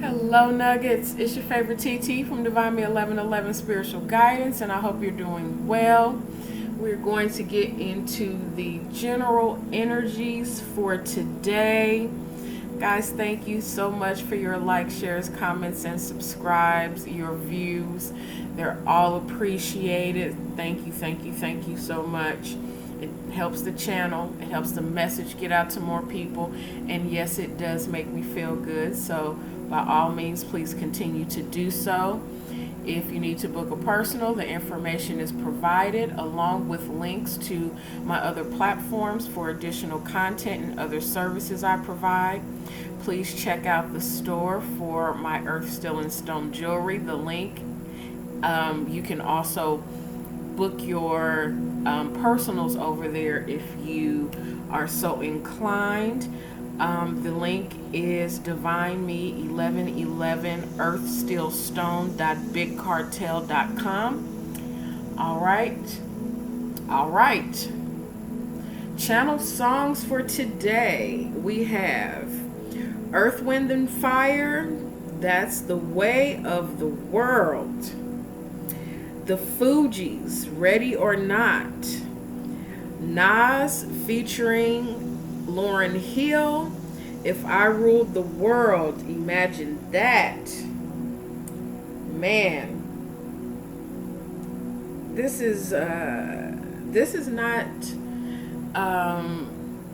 Hello, Nuggets. It's your favorite TT from Divine Me 1111 Spiritual Guidance, and I hope you're doing well. We're going to get into the general energies for today. Guys, thank you so much for your likes, shares, comments, and subscribes, your views. They're all appreciated. Thank you, thank you, thank you so much. It helps the channel, it helps the message get out to more people, and yes, it does make me feel good. So by all means, please continue to do so. If you need to book a personal, the information is provided along with links to my other platforms for additional content and other services I provide. Please check out the store for my Earth, Steel, and Stone jewelry. The link. You can also book your personals over there if you are so inclined. The link is Divine Me 1111 earthsteelstone.bigcartel.com. All right. Channel songs for today. We have Earth, Wind, and Fire. That's The Way of the World. The Fugees, Ready or Not. Nas featuring Lauryn Hill, If I Ruled the World. Imagine that. Man. This is not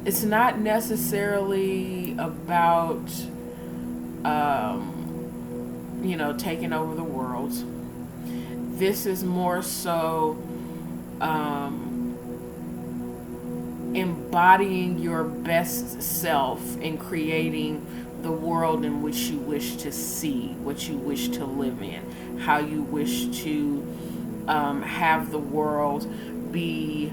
it's not necessarily about taking over the world. This is more so embodying your best self and creating the world in which you wish to see, what you wish to live in, how you wish to have the world be,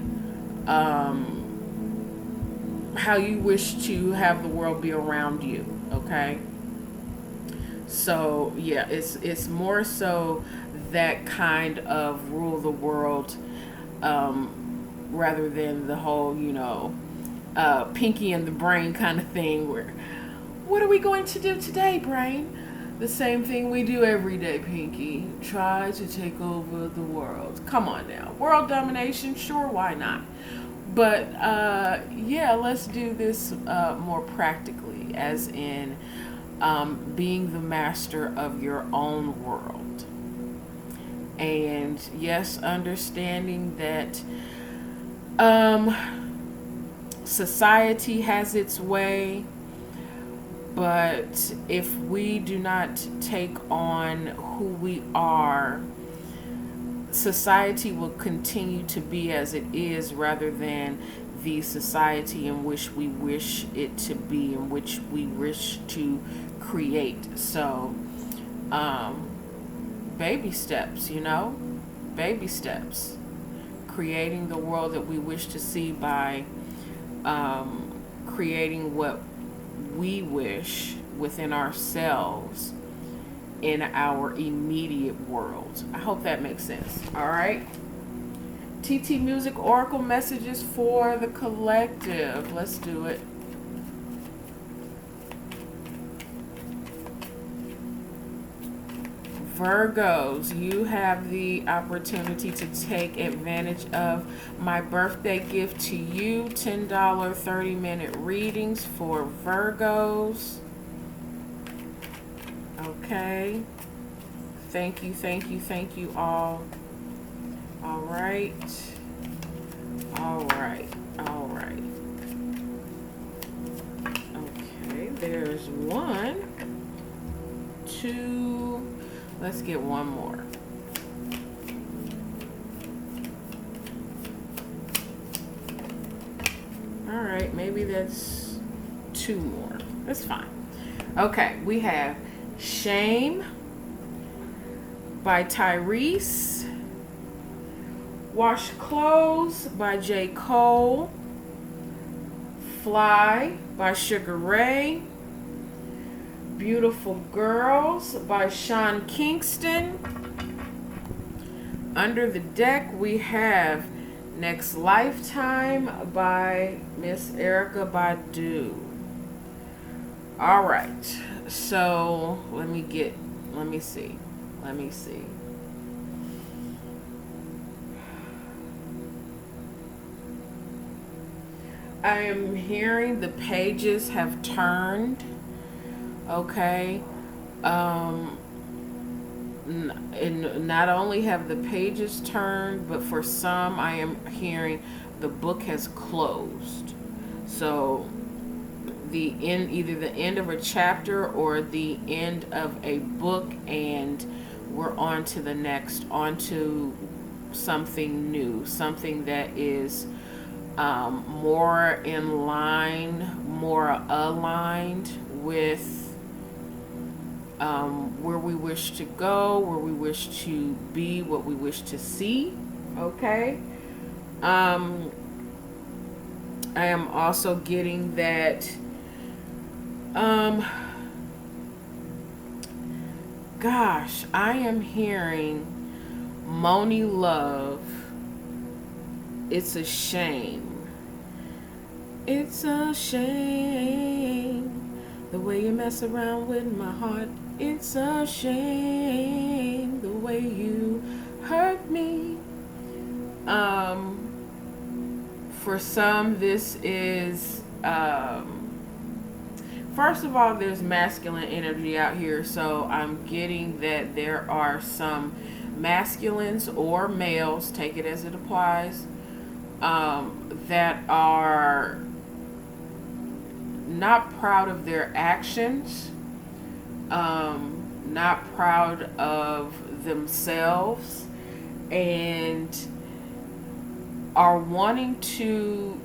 how you wish to have the world be around you, okay? So yeah, it's more so that kind of rule the world, rather than the whole, Pinky and the Brain kind of thing where, what are we going to do today, Brain? The same thing we do every day, Pinky. Try to take over the world. Come on now. World domination, sure, why not? But let's do this more practically, as in being the master of your own world. And yes, understanding that society has its way, but if we do not take on who we are, society will continue to be as it is rather than the society in which we wish it to be, in which we wish to create. So, baby steps, baby steps. Creating the world that we wish to see by creating what we wish within ourselves in our immediate world. I hope that makes sense. All right. TT Music Oracle messages for the collective. Let's do it. Virgos, you have the opportunity to take advantage of my birthday gift to you. $10 30-minute readings for Virgos. Okay. Thank you all. All right. Okay, there's one, two. Let's get one more. All right, maybe that's two more. That's fine. Okay, we have Shame by Tyrese. Wash Clothes by J. Cole. Fly by Sugar Ray. Beautiful Girls by Sean Kingston. Under the Deck, we have Next Lifetime by Miss Erykah Badu. All right. So let me see. I am hearing the pages have turned. Okay. And not only have the pages turned, but for some, I am hearing the book has closed. So either the end of a chapter or the end of a book, and we're on to the next, on to something new, something that is more in line, more aligned with where we wish to go, where we wish to be, what we wish to see. Okay. I am also getting that gosh, I am hearing Moni Love. It's a shame. It's a shame the way you mess around with my heart. It's a shame the way you hurt me. For some, this is first of all, there's masculine energy out here, so I'm getting that there are some masculines or males, take it as it applies, that are not proud of their actions, not proud of themselves, and are wanting to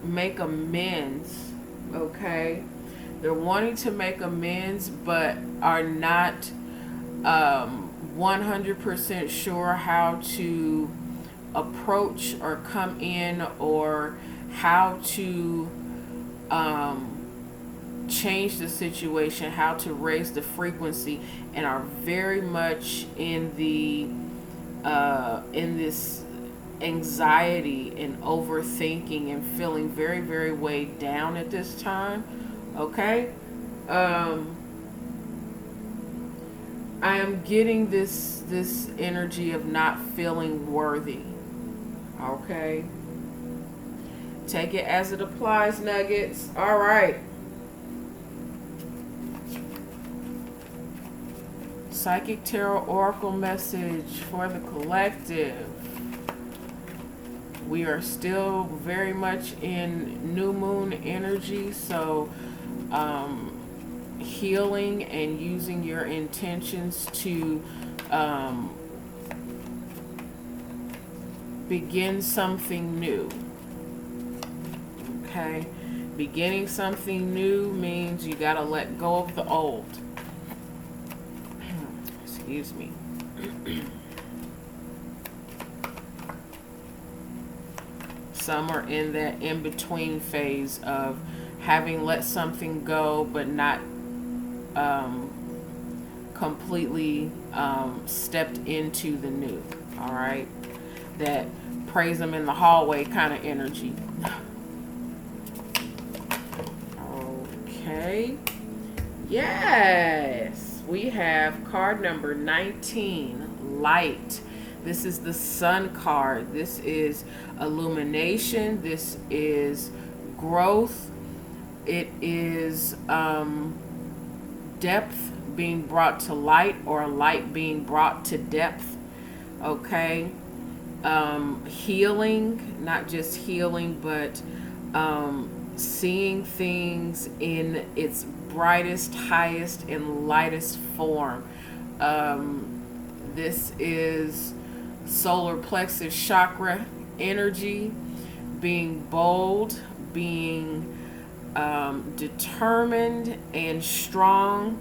make amends. Okay, they're wanting to make amends, but are not 100% sure how to approach or come in, or how to change the situation, how to raise the frequency, and are very much in the in this anxiety and overthinking and feeling very, very weighed down at this time. Okay. I am getting this energy of not feeling worthy. Okay. Take it as it applies, nuggets. All right. Psychic Tarot Oracle message for the collective. We are still very much in new moon energy, so healing and using your intentions to begin something new. Okay? Beginning something new means you gotta let go of the old. Excuse me. Some are in that in-between phase of having let something go, but not completely stepped into the new. All right? That praise them in the hallway kind of energy. Okay. Yes. We have card number 19, Light. This is the Sun card. This is illumination. This is growth. It is depth being brought to light, or light being brought to depth. Okay. Healing, not just healing, but seeing things in its brightest, highest, and lightest form. This is solar plexus chakra energy, being bold, being determined and strong,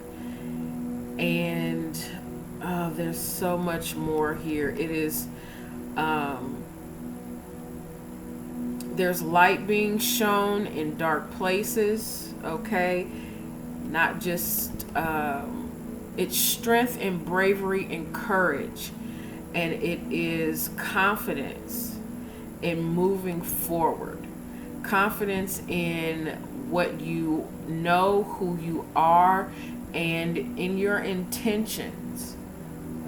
and there's so much more here. It is there's light being shown in dark places. Okay, not just it's strength and bravery and courage, and it is confidence in moving forward, confidence in what you know, who you are, and in your intentions.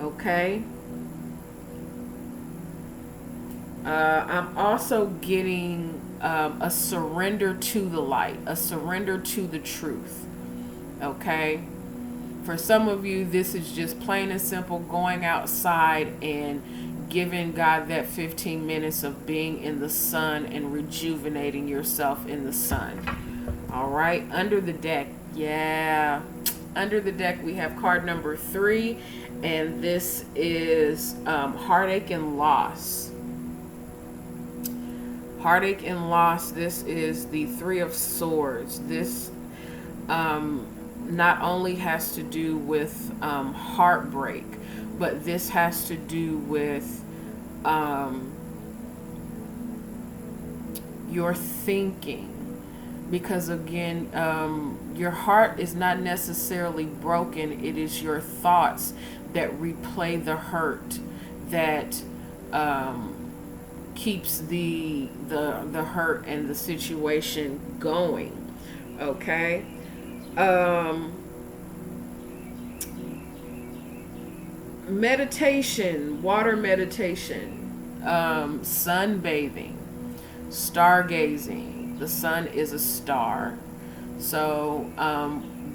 Okay? I'm also getting a surrender to the light, a surrender to the truth. Okay? For some of you, this is just plain and simple going outside and giving God that 15 minutes of being in the sun and rejuvenating yourself in the sun. All right? Under the deck. Yeah. Under the deck, we have card number 3, and this is heartache and loss. Heartache and loss. This is the 3 of Swords. This not only has to do with heartbreak, but this has to do with your thinking. Because again, your heart is not necessarily broken. It is your thoughts that replay the hurt that keeps the hurt and the situation going. Okay? Meditation, water meditation, sunbathing, stargazing. The sun is a star. So,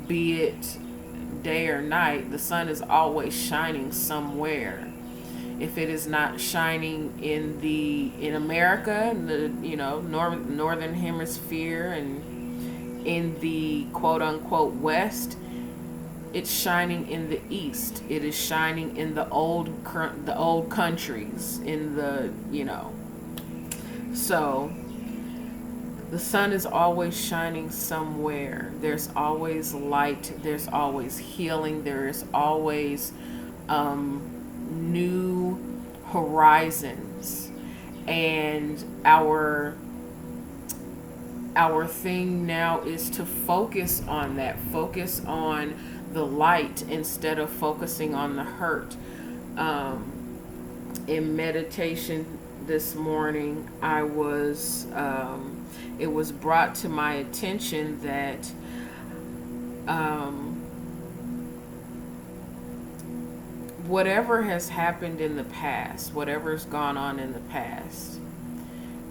be it day or night, the sun is always shining somewhere. If it is not shining in America, in the northern hemisphere, and in the quote unquote West, it's shining in the East. It is shining in the old countries, in the So the sun is always shining somewhere. There's always light. There's always healing. There is always new horizons. And our thing now is to focus on that. Focus on the light instead of focusing on the hurt. In meditation this morning, it was brought to my attention that whatever has happened in the past, whatever's gone on in the past,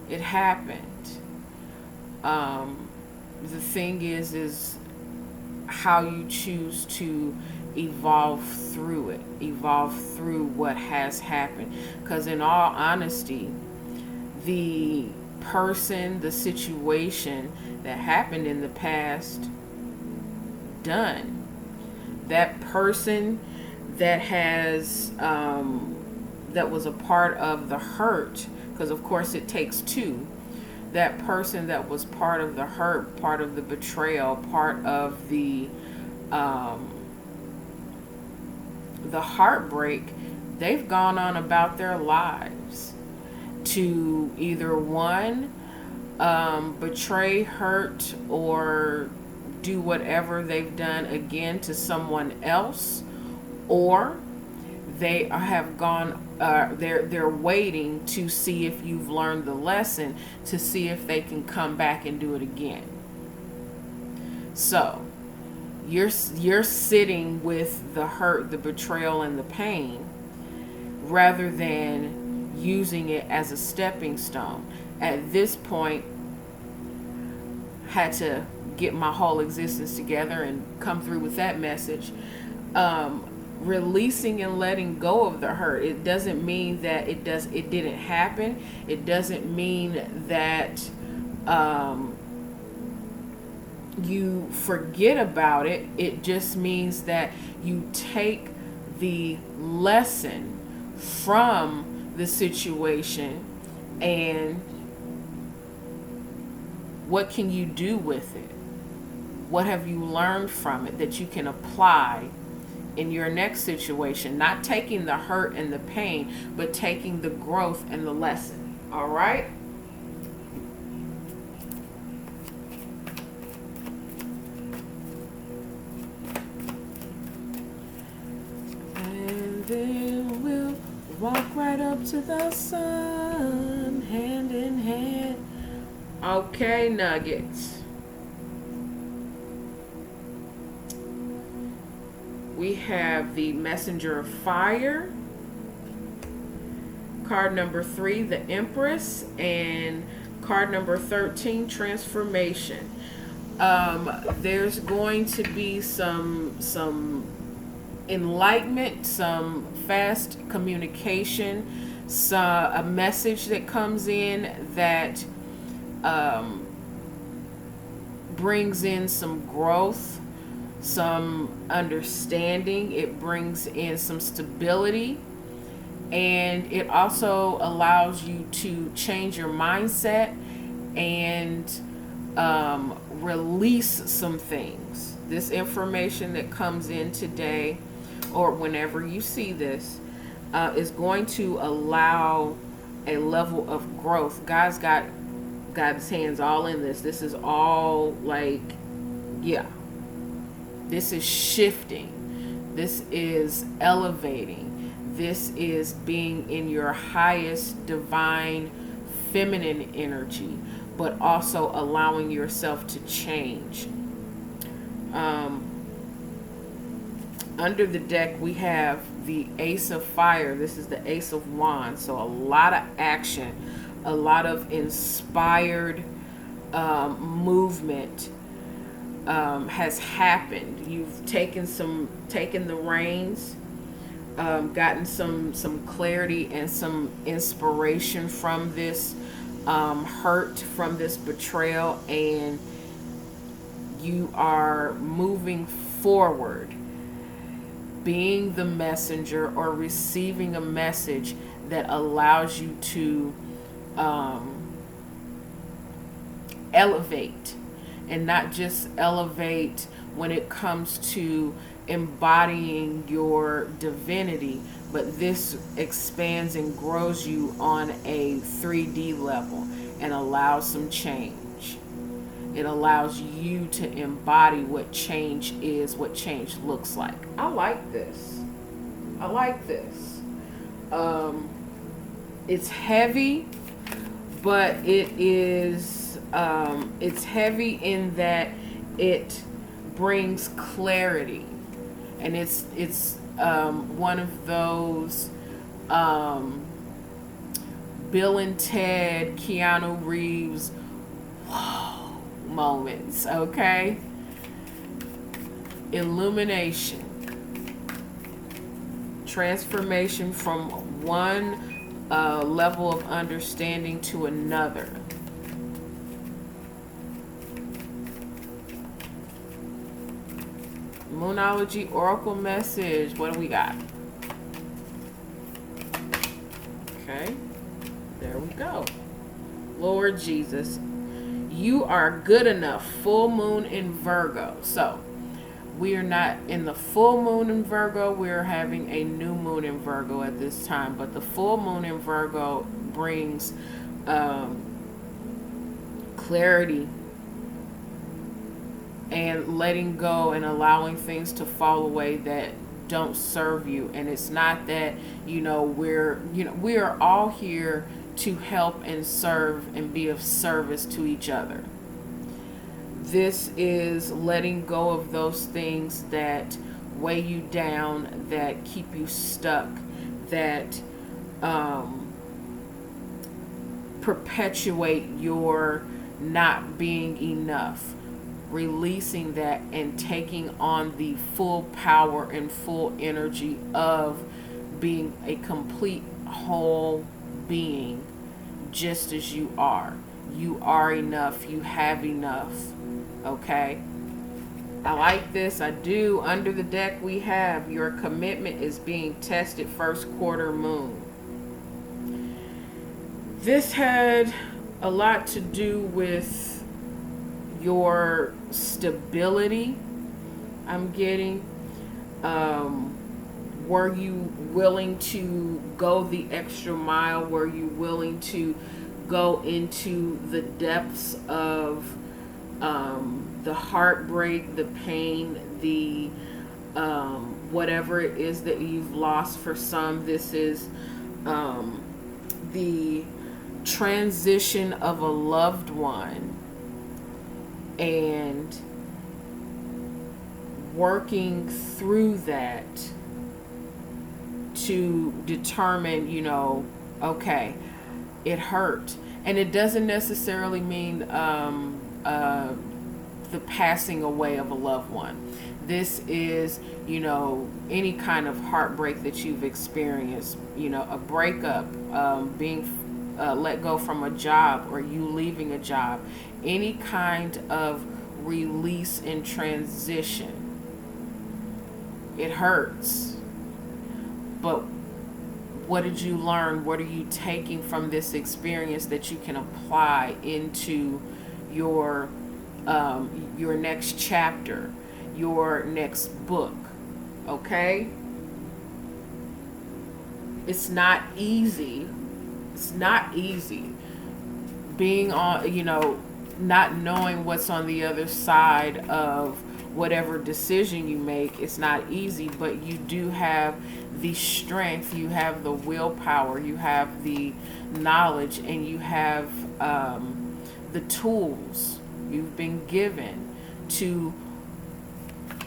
it happened. The thing is how you choose to evolve through it, evolve through what has happened. Because in all honesty, the person, the situation that happened in the past, done. That person that has that was a part of the hurt, because of course it takes two. That person that was part of the hurt, part of the betrayal, part of the heartbreak, they've gone on about their lives to either one, betray, hurt, or do whatever they've done again to someone else, or they have gone, they're waiting to see if you've learned the lesson, to see if they can come back and do it again. So you're sitting with the hurt, the betrayal, and the pain, rather than using it as a stepping stone. At this point, had to get my whole existence together and come through with that message. Releasing and letting go of the hurt. It doesn't mean that it didn't happen. It doesn't mean that you forget about it. It just means that you take the lesson from the situation, and what can you do with it? What have you learned from it that you can apply in your next situation? Not taking the hurt and the pain, but taking the growth and the lesson. All right? And then we'll walk right up to the sun, hand in hand. Okay, Nuggets. we have the Messenger of Fire. Card number 3, the Empress. And card number 13, Transformation. There's going to be some enlightenment, some fast communication, a message that comes in that brings in some growth, some understanding. It brings in some stability, and it also allows you to change your mindset and release some things. This information that comes in today, or whenever you see this, is going to allow a level of growth. God's got God's hands all in this. This is all like, yeah, this is shifting. This is elevating. This is being in your highest divine feminine energy, but also allowing yourself to change. Under the deck, we have the Ace of Fire. This is the Ace of Wands. So a lot of action, a lot of inspired movement has happened. You've taken the reins, gotten some clarity and some inspiration from this hurt, from this betrayal, and you are moving forward, being the messenger or receiving a message that allows you to elevate, and not just elevate when it comes to embodying your divinity, but this expands and grows you on a 3D level and allows some change. It allows you to embody what change is, what change looks like. I like this. I like this. It's heavy, but it is, it's heavy in that it brings clarity. And it's one of those Bill and Ted, Keanu Reeves, whoa, moments, okay? Illumination. Transformation from one level of understanding to another. Moonology Oracle message. What do we got? Okay. There we go. Lord Jesus, you are good enough. Full moon in Virgo. So, we are not in the full moon in Virgo. We're having a new moon in Virgo at this time. But the full moon in Virgo brings clarity and letting go and allowing things to fall away that don't serve you. And it's not that, we are all here to help and serve and be of service to each other. This is letting go of those things that weigh you down, that keep you stuck, that perpetuate your not being enough. Releasing that and taking on the full power and full energy of being a complete whole being, just as you are. You are enough. You have enough. Okay? I like this. I do. Under the deck, we have your commitment is being tested, first quarter moon. This had a lot to do with your stability. I'm getting, were you willing to go the extra mile? Were you willing to go into the depths of the heartbreak, the pain, the whatever it is that you've lost? For some, this is the transition of a loved one, and working through that to determine, okay, it hurt. And it doesn't necessarily mean the passing away of a loved one. This is, any kind of heartbreak that you've experienced, a breakup, being let go from a job, or you leaving a job, any kind of release and transition. It hurts. But what did you learn? What are you taking from this experience that you can apply into your next chapter, your next book? Okay? It's not easy. It's not easy being on, not knowing what's on the other side of whatever decision you make. It's not easy, but you do have the strength, you have the willpower, you have the knowledge, and you have the tools you've been given to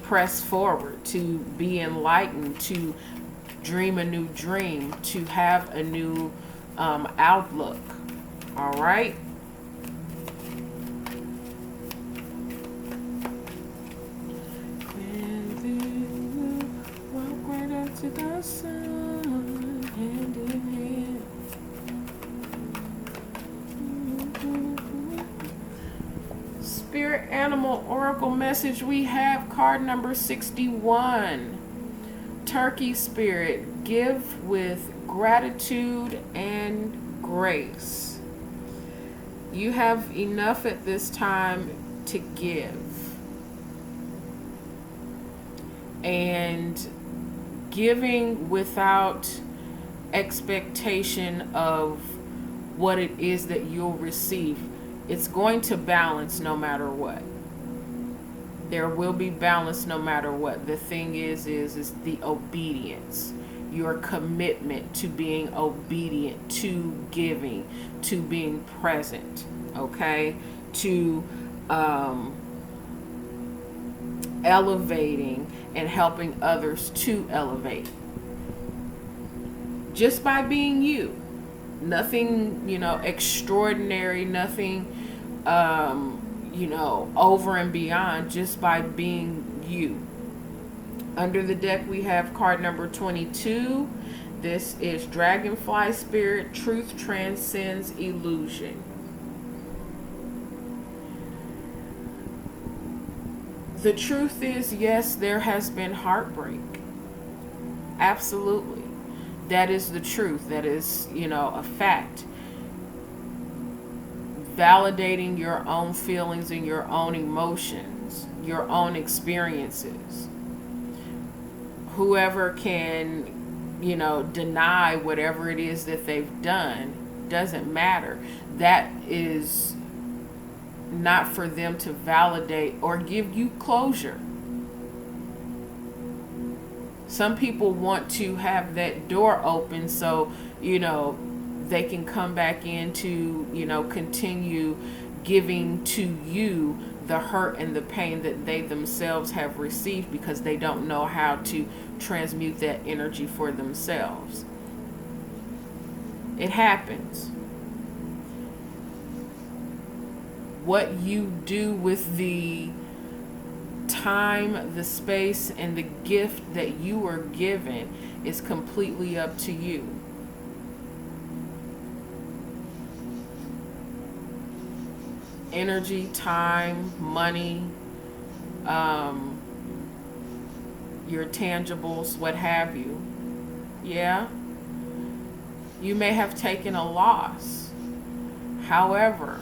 press forward, to be enlightened, to dream a new dream, to have a new outlook. All right? To the sun, hand in hand. Spirit Animal Oracle message, we have card number 61. Turkey Spirit, give with gratitude and grace. You have enough at this time to give. And giving without expectation of what it is that you'll receive. It's going to balance no matter what. There will be balance no matter what. The thing is the obedience. Your commitment to being obedient, to giving, to being present. Okay? To elevating and helping others to elevate. Just by being you. Nothing, extraordinary, nothing, over and beyond, just by being you. Under the deck, we have card number 22. This is Dragonfly Spirit, Truth Transcends Illusion. The truth is, yes, there has been heartbreak. Absolutely. That is the truth. That is, a fact. Validating your own feelings and your own emotions, your own experiences. Whoever can, deny whatever it is that they've done, doesn't matter. That is not for them to validate or give you closure. Some people want to have that door open so, they can come back in to, continue giving to you the hurt and the pain that they themselves have received because they don't know how to transmute that energy for themselves. It happens. What you do with the time, the space, and the gift that you are given is completely up to you. Energy, time, money, your tangibles, what have you. Yeah. You may have taken a loss. However,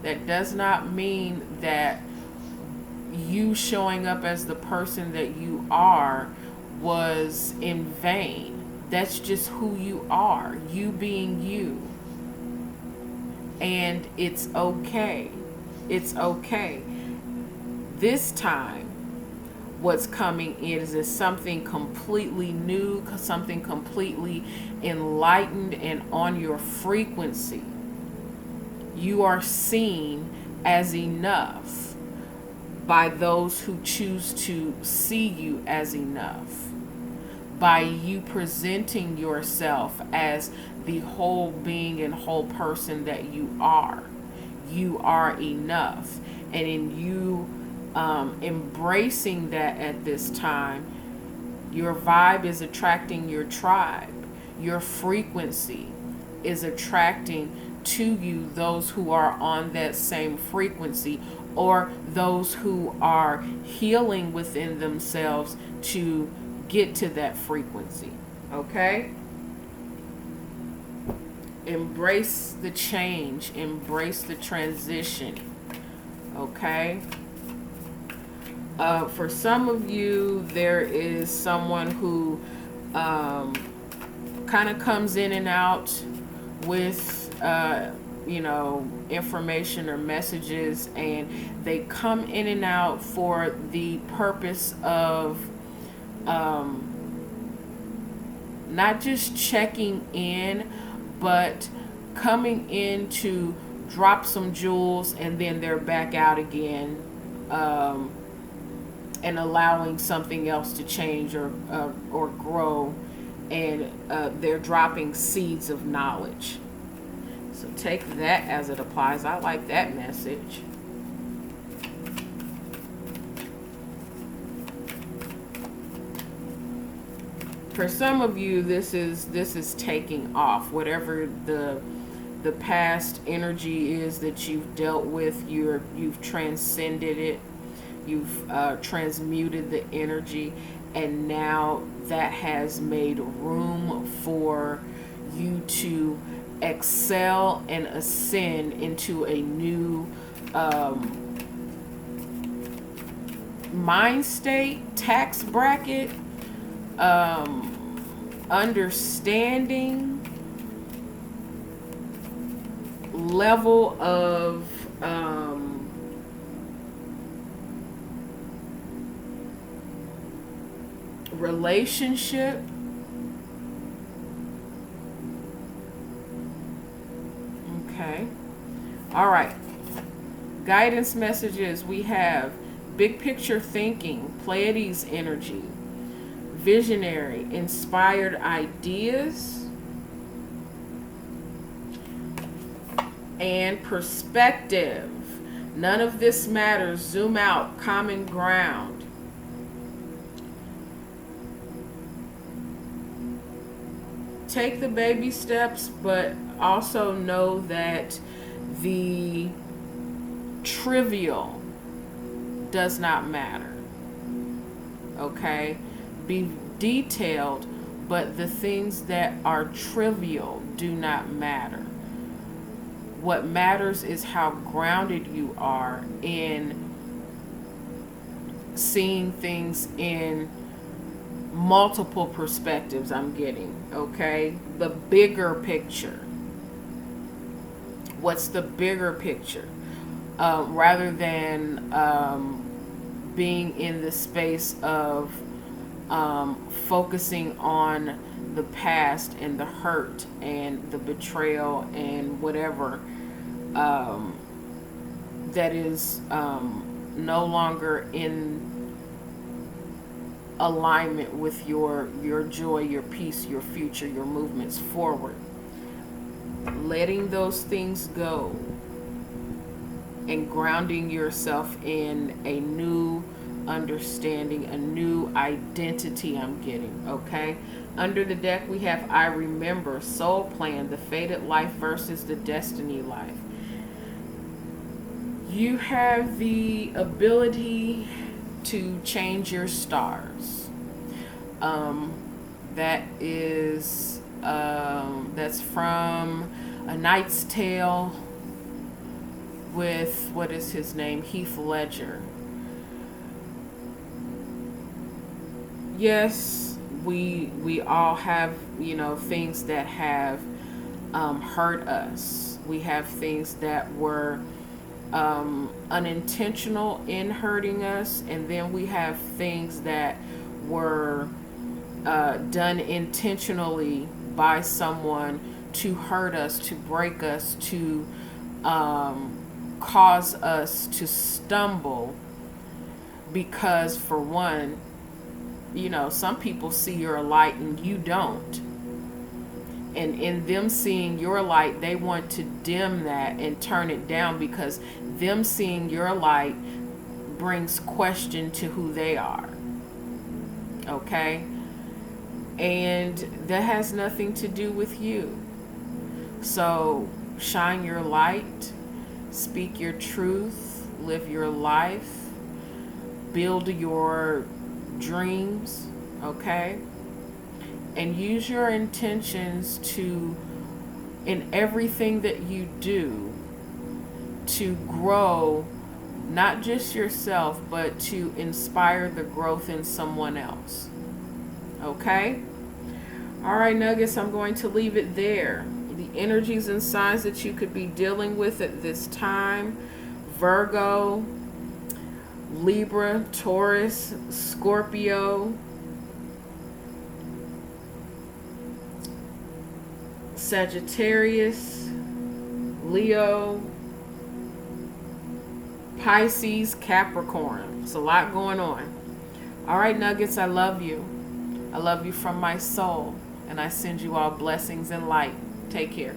that does not mean that you showing up as the person that you are was in vain. That's just who you are, you being you. And it's okay. It's okay. This time, what's coming in is something completely new, something completely enlightened and on your frequency. You are seen as enough. by those who choose to see you as enough, by you presenting yourself as the whole being and whole person that you are. You are enough. And in you embracing that at this time, your vibe is attracting your tribe. Your frequency is attracting to you those who are on that same frequency, or those who are healing within themselves to get to that frequency. Okay? Embrace the change, embrace the transition. Okay? For some of you, there is someone who kind of comes in and out with information or messages, and they come in and out for the purpose of not just checking in, but coming in to drop some jewels, and then they're back out again, and allowing something else to change or grow, and they're dropping seeds of knowledge. So take that as it applies. I like that message. For some of you, this is taking off. Whatever the past energy is that you've dealt with, you've transcended it. You've transmuted the energy, and now that has made room for you to excel and ascend into a new mind state, tax bracket, understanding, level of relationship. Okay. All right. Guidance messages. We have big picture thinking, Pleiades energy, visionary, inspired ideas, and perspective. None of this matters. Zoom out. Common ground. Take the baby steps, but also know that the trivial does not matter. Okay? Be detailed, but the things that are trivial do not matter. What matters is how grounded you are in seeing things in multiple perspectives. I'm getting, okay? The bigger picture. What's the bigger picture? Rather than being in the space of focusing on the past and the hurt and the betrayal and whatever that is no longer in alignment with your joy, your peace, your future, your movements forward. Letting those things go and grounding yourself in a new understanding, a new identity. I'm getting, okay? Under the deck, we have I Remember, Soul Plan, the Fated Life versus the Destiny Life. You have the ability to change your stars. That is that's from A Knight's Tale with, what is his name, Heath Ledger. Yes, we all have, things that have hurt us. We have things that were unintentional in hurting us, and then we have things that were done intentionally by someone to hurt us, to break us, to cause us to stumble because for one, you know, some people see your light and you don't. And in them seeing your light, they want to dim that and turn it down, because them seeing your light brings question to who they are. Okay? And that has nothing to do with you. So shine your light, speak your truth, live your life, build your dreams, okay? And use your intentions to, in everything that you do, to grow not just yourself, but to inspire the growth in someone else. Okay? All right, Nuggets, I'm going to leave it there. The energies and signs that you could be dealing with at this time: Virgo, Libra, Taurus, Scorpio, Sagittarius, Leo, Pisces, Capricorn. It's a lot going on. All right, Nuggets, I love you. I love you from my soul, and I send you all blessings and light. Take care.